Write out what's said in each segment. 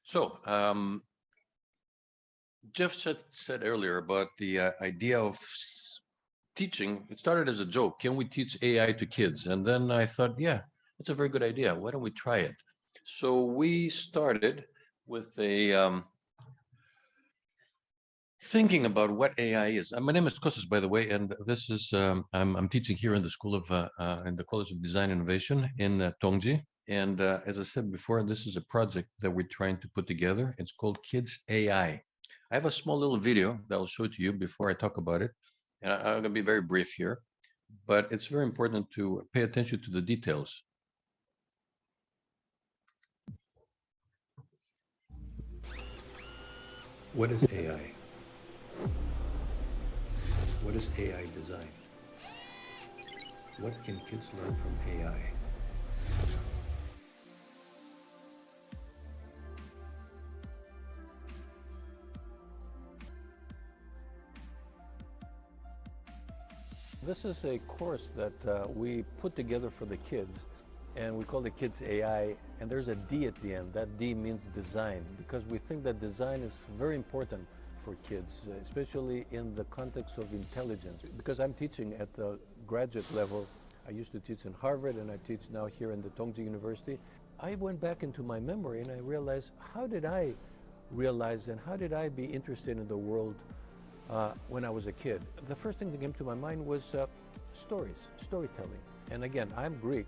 So, Jeff said earlier about the idea of teaching. It started as a joke. Can we teach AI to kids? And then I thought, yeah, that's a very good idea. Why don't we try it? So we started with a thinking about what AI is. My name is Kostas, by the way, and this is I'm teaching here in the School of in the College of Design Innovation in Tongji. And as I said before, this is a project that we're trying to put together. It's called Kids AI. I have a small little video that I'll show to you before I talk about it. And I'm going to be very brief here, but it's very important to pay attention to the details. What is AI? What is AI design? What can kids learn from AI? This is a course that we put together for the kids, and we call it Kids AI, and there's a D at the end. That D means design, because we think that design is very important for kids, especially in the context of intelligence. Because I'm teaching at the graduate level, I used to teach in Harvard, and I teach now here in the Tongji University. I went back into my memory, and I realized, how did I realize and how did I be interested in the world when I was a kid? The first thing that came to my mind was storytelling. And again, I'm Greek,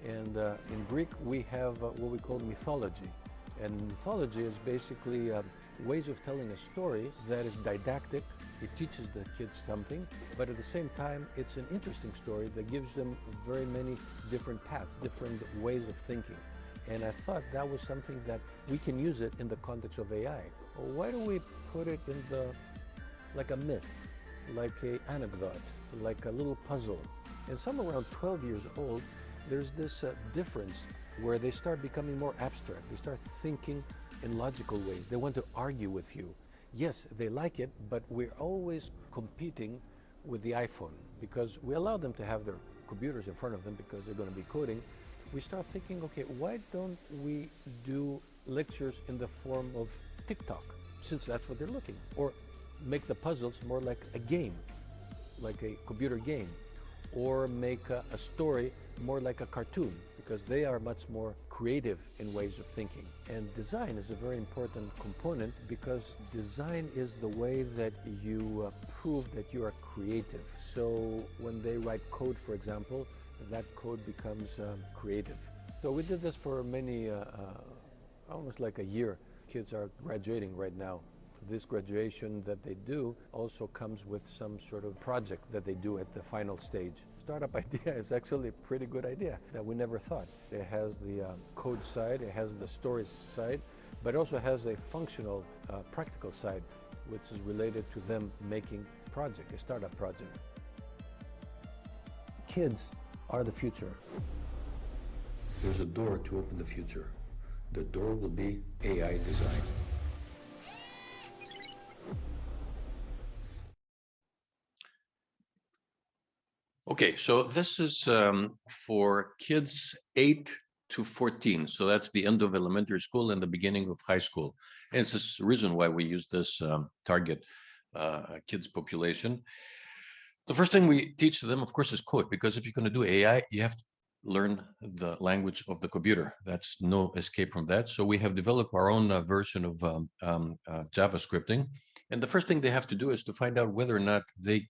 and in Greek we have what we call mythology. And mythology is basically ways of telling a story that is didactic. It teaches the kids something, but at the same time, it's an interesting story that gives them very many different paths, different ways of thinking. And I thought that was something that we can use it in the context of AI. Well, why don't we put it in like a myth, like an anecdote, like a little puzzle? And some around 12 years old, there's this difference where they start becoming more abstract. They start thinking in logical ways. They want to argue with you. Yes, they like it, but we're always competing with the iPhone because we allow them to have their computers in front of them because they're going to be coding. We start thinking, okay, why don't we do lectures in the form of TikTok, since that's what they're looking, or make the puzzles more like a game, like a computer game, or make a story more like a cartoon, because they are much more creative in ways of thinking. And design is a very important component because design is the way that you prove that you are creative. So when they write code, for example, that code becomes creative. So we did this for many, almost like a year. Kids are graduating right now. This graduation that they do also comes with some sort of project that they do at the final stage. Startup idea is actually a pretty good idea that we never thought. It has the code side, it has the story side, but it also has a functional, practical side, which is related to them making project, a startup project. Kids are the future. There's a door to open the future. The door will be AI design. Okay, so this is for kids 8 to 14. So that's the end of elementary school and the beginning of high school. And it's this reason why we use this target kids population. The first thing we teach them, of course, is code, because if you're going to do AI, you have to learn the language of the computer. That's no escape from that. So we have developed our own version of JavaScripting. And the first thing they have to do is to find out whether or not the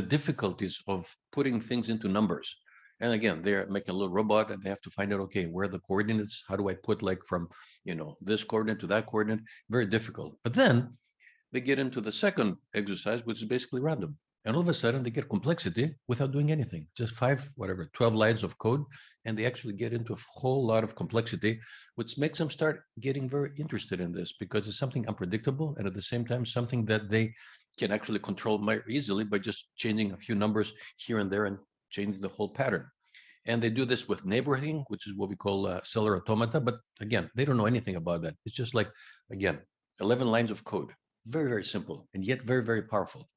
difficulties of putting things into numbers. And again, they're making a little robot and they have to find out, okay, where are the coordinates? How do I put like from, this coordinate to that coordinate? Very difficult. But then they get into the second exercise, which is basically random. And all of a sudden they get complexity without doing anything, just 12 lines of code. And they actually get into a whole lot of complexity, which makes them start getting very interested in this because it's something unpredictable. And at the same time, something that they can actually control more easily by just changing a few numbers here and there and changing the whole pattern. And they do this with neighboring, which is what we call seller automata. But again, they don't know anything about that. It's just like, again, 11 lines of code. Very, very simple, and yet very, very powerful.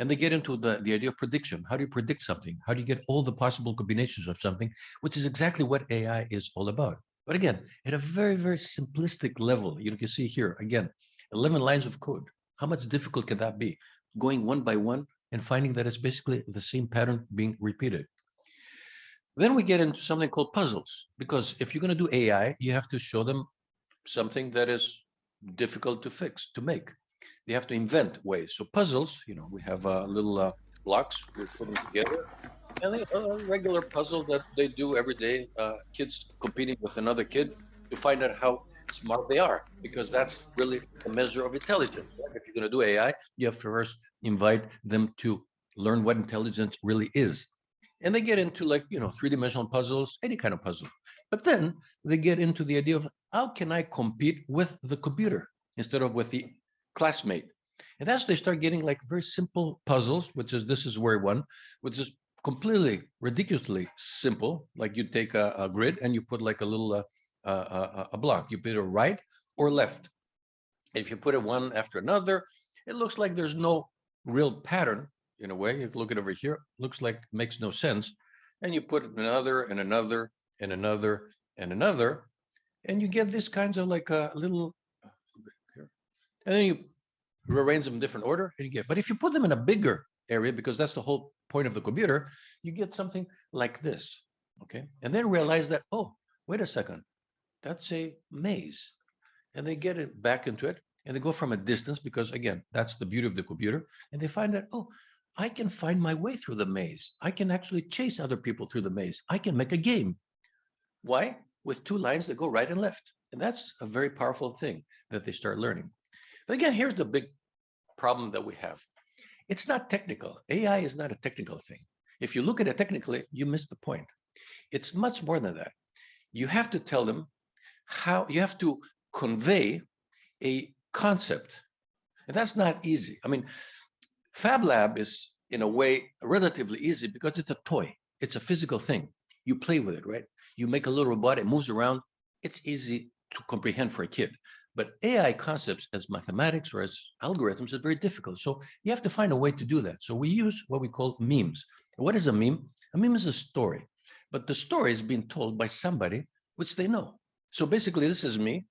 And they get into the idea of prediction. How do you predict something? How do you get all the possible combinations of something, which is exactly what AI is all about. But again, at a very, very simplistic level, you can see here, again, 11 lines of code. How much difficult can that be? Going one by one and finding that it's basically the same pattern being repeated. Then we get into something called puzzles, because if you're going to do AI, you have to show them something that is difficult to fix, to make. You have to invent ways. So puzzles, we have little blocks, we put them together, and they a regular puzzle that they do every day. Kids competing with another kid to find out how smart they are, because that's really a measure of intelligence. Right? If you're going to do AI, you have to first invite them to learn what intelligence really is. And they get into like, three-dimensional puzzles, any kind of puzzle. But then they get into the idea of how can I compete with the computer instead of with the classmate? And as they start getting like very simple puzzles, which is this is where one, which is completely ridiculously simple. Like you take a grid and you put like a little a block. You put it right or left. If you put it one after another, it looks like there's no real pattern in a way. If you look at over here, looks like makes no sense. And you put another and another and another and another, and you get this kinds of like a little here. And then you rearrange them in different order and you get, but if you put them in a bigger area, because that's the whole point of the computer, you get something like this. Okay. And then realize that, oh, wait a second, that's a maze. And they get it back into it and they go from a distance because again, that's the beauty of the computer. And they find that, oh, I can find my way through the maze. I can actually chase other people through the maze. I can make a game. Why? With two lines that go right and left. And that's a very powerful thing that they start learning. But again, here's the big problem that we have. It's not technical. AI is not a technical thing. If you look at it technically, you miss the point. It's much more than that. You have to tell them how, you have to convey a concept. And that's not easy. I mean, Fablab is in a way relatively easy because it's a toy. It's a physical thing. You play with it, right? You make a little robot, it moves around. It's easy to comprehend for a kid. But AI concepts as mathematics or as algorithms is very difficult. So you have to find a way to do that. So we use what we call memes. And what is a meme? A meme is a story, but the story is being told by somebody which they know. So basically, this is me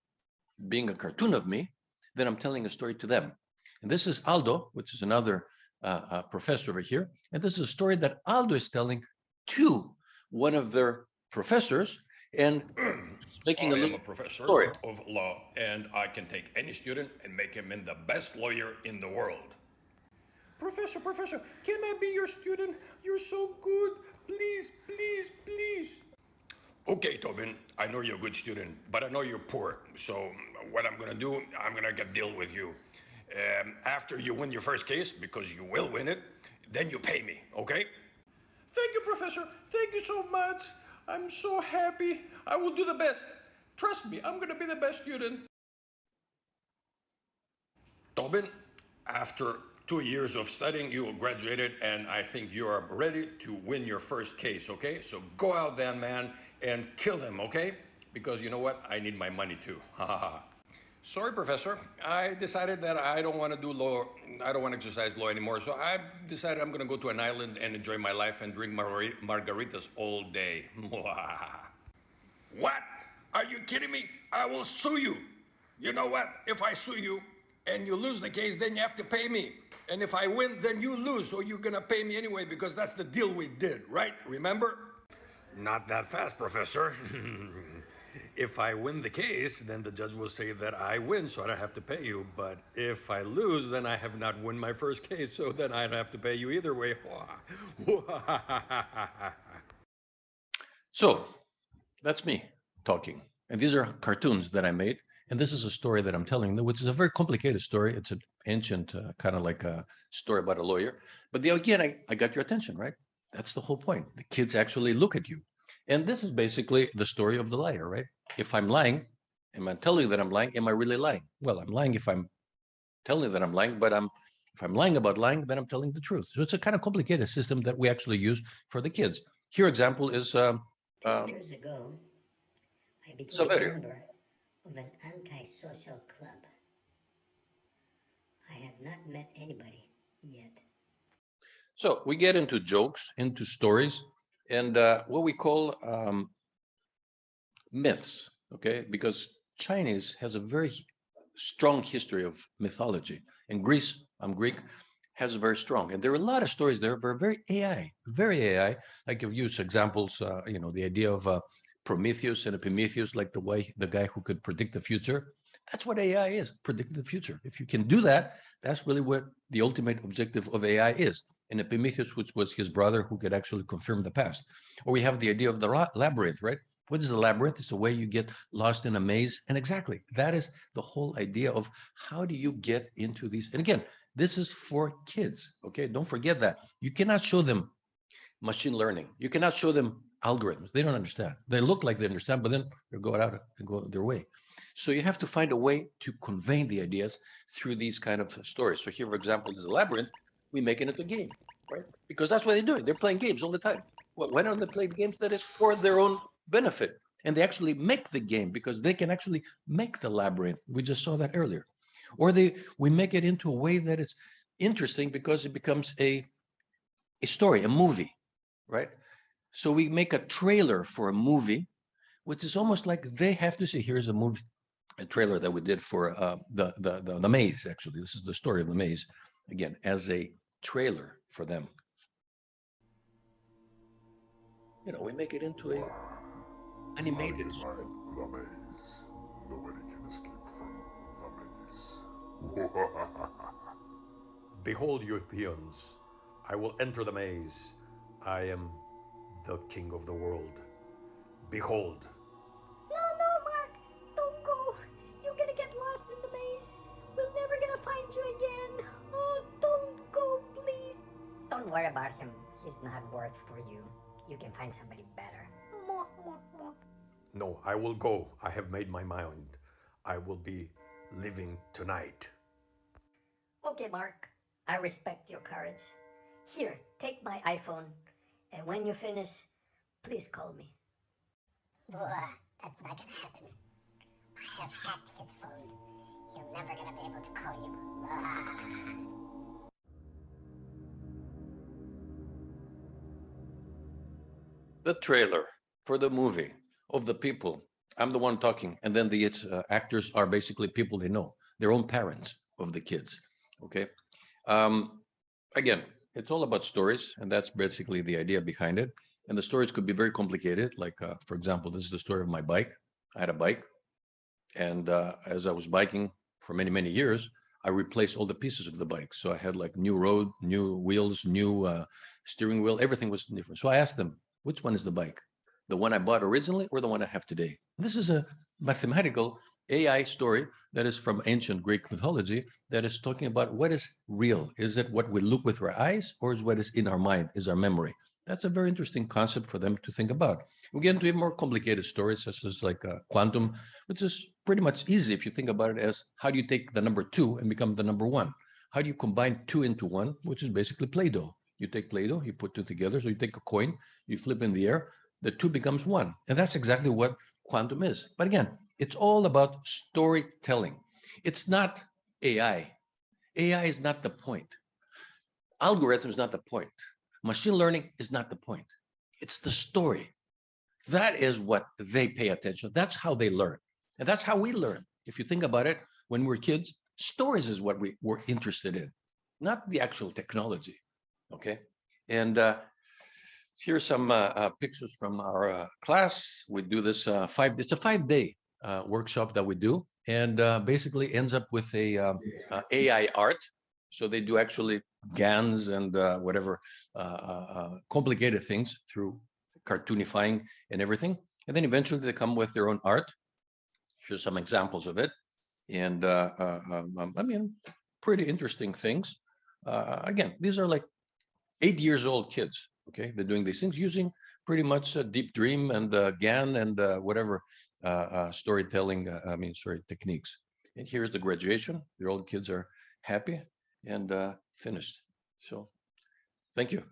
being a cartoon of me, then I'm telling a story to them. And this is Aldo, which is another professor over here. And this is a story that Aldo is telling to one of their professors and making I a am little a professor story. of law, and I can take any student and make him in the best lawyer in the world. Professor, can I be your student? You're so good. Please, please, please. Okay, Tobin, I know you're a good student, but I know you're poor. So what I'm gonna do, I'm gonna get deal with you. After you win your first case, because you will win it, then you pay me, okay? Thank you, Professor. Thank you so much. I'm so happy. I will do the best. Trust me, I'm gonna be the best student. Tobin, after 2 years of studying, you graduated, and I think you are ready to win your first case, okay? So go out there, man, and kill them, okay? Because you know what? I need my money too. Ha ha ha. Sorry, Professor. I decided that I don't want to do law. I don't want to exercise law anymore. So I decided I'm going to go to an island and enjoy my life and drink margaritas all day. What? Are you kidding me? I will sue you. You know what? If I sue you and you lose the case, then you have to pay me. And if I win, then you lose. So you're going to pay me anyway because that's the deal we did, right? Remember? Not that fast, Professor. If I win the case, then the judge will say that I win, so I don't have to pay you. But if I lose, then I have not won my first case, so then I don't have to pay you either way. So that's me talking. And these are cartoons that I made. And this is a story that I'm telling, which is a very complicated story. It's an ancient kind of like a story about a lawyer. But again, I got your attention, right? That's the whole point. The kids actually look at you. And this is basically the story of the liar, right? If I'm lying, am I telling you that I'm lying? Am I really lying? Well, I'm lying if I'm telling you that I'm lying, but if I'm lying about lying, then I'm telling the truth. So it's a kind of complicated system that we actually use for the kids. Here example is 2 years ago, I became a Saverio. member of an antisocial club. I have not met anybody yet. So we get into jokes, into stories, and what we call myths. okay? Because Chinese has a very strong history of mythology, and Greece, I'm Greek, has a very strong. And there are a lot of stories there that are very AI, very AI. I give you examples, the idea of Prometheus and Epimetheus, like the guy who could predict the future. That's what AI is, predicting the future. If you can do that, that's really what the ultimate objective of AI is. And Epimetheus, which was his brother, who could actually confirm the past. Or we have the idea of the labyrinth, right? What is the labyrinth? It's a way you get lost in a maze. And exactly, that is the whole idea of how do you get into these. And again, this is for kids, okay? Don't forget that. You cannot show them machine learning. You cannot show them algorithms. They don't understand. They look like they understand, but then they go out and go their way. So you have to find a way to convey the ideas through these kind of stories. So here, for example, is a labyrinth. We make it into a game, right? Because that's what they're doing. They're playing games all the time. Well, why don't they play games that is for their own benefit? And they actually make the game because they can actually make the labyrinth. We just saw that earlier. Or we make it into a way that is interesting because it becomes a story, a movie, right? So we make a trailer for a movie, which is almost like they have to see. Here's a movie, a trailer that we did for the maze. Actually, this is the story of the maze, again, as a trailer for them. We make it into a animated. I designed the maze. Nobody can escape from the maze. Behold, you peons, I will enter the maze. I am the king of the world. Behold. No, no, Mark! Don't go! You're gonna get lost in the maze. We're never gonna find you again. Oh, don't go, please. Don't worry about him. He's not worth for you. You can find somebody better. No, I will go. I have made my mind. I will be living tonight. Okay, Mark. I respect your courage. Here, take my iPhone. And when you finish, please call me. That's not gonna happen. I have hacked his phone. He'll never gonna be able to call you. The trailer for the movie of the people. I'm the one talking, and then the actors are basically people they know, their own parents of the kids. Okay. Again, it's all about stories, and that's basically the idea behind it. And the stories could be very complicated. Like, for example, this is the story of my bike. I had a bike, and as I was biking for many, many years, I replaced all the pieces of the bike. So I had like new road, new wheels, new steering wheel. Everything was different. So I asked them, which one is the bike? The one I bought originally or the one I have today? This is a mathematical AI story that is from ancient Greek mythology that is talking about what is real. Is it what we look with our eyes, or is what is in our mind, is our memory? That's a very interesting concept for them to think about. We get into even more complicated stories, such as like quantum, which is pretty much easy if you think about it as how do you take the number 2 and become the number 1? How do you combine 2 into 1, which is basically Play-Doh. You take Play-Doh, you put 2 together. So you take a coin, you flip in the air, the 2 becomes 1. And that's exactly what quantum is. But again, it's all about storytelling. It's not AI. AI is not the point. Algorithm is not the point. Machine learning is not the point. It's the story. That is what they pay attention. That's how they learn. And that's how we learn. If you think about it, when we're kids, stories is what we were interested in, not the actual technology. Okay. And here's some pictures from our class. We do this it's a 5-day workshop that we do, and basically ends up with a AI art. So they do actually GANs and whatever complicated things through cartoonifying and everything. And then eventually they come with their own art. Here's some examples of it. And I mean, pretty interesting things. Again, these are like 8 years old kids. Okay, they're doing these things using pretty much Deep Dream and GAN and whatever storytelling, sorry, techniques. And here's the graduation. The old kids are happy and finished. So thank you.